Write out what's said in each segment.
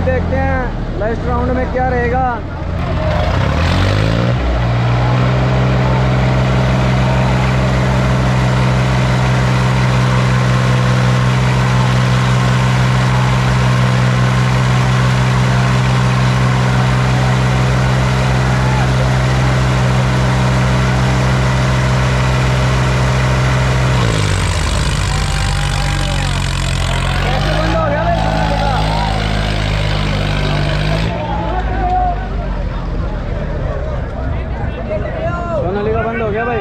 देखते हैं last round में क्या रहेगा। सोनाली का बंद हो गया भाई,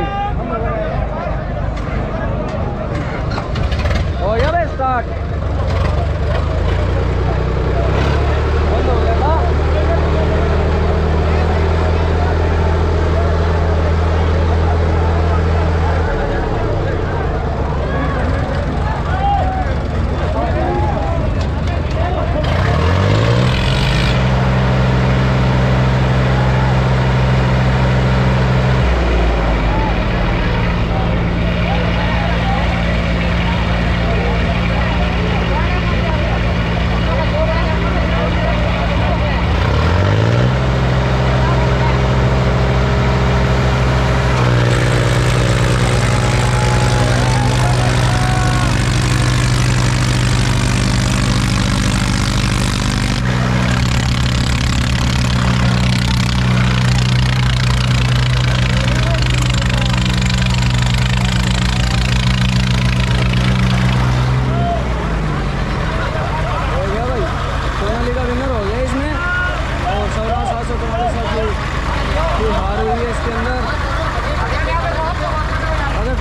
हो गया भाई स्टार्ट, बंद हो गया था।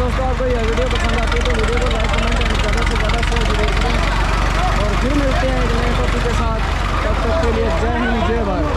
दोस्तों आपको यह वीडियो पसंद आती है तो वीडियो को लाइक कमेंट एंड ज़्यादा से ज़्यादा शेयर जरूर करें और फिर मिलते हैं एक नए टॉपिक के साथ। तब तक के लिए जय हिंद जय भारत।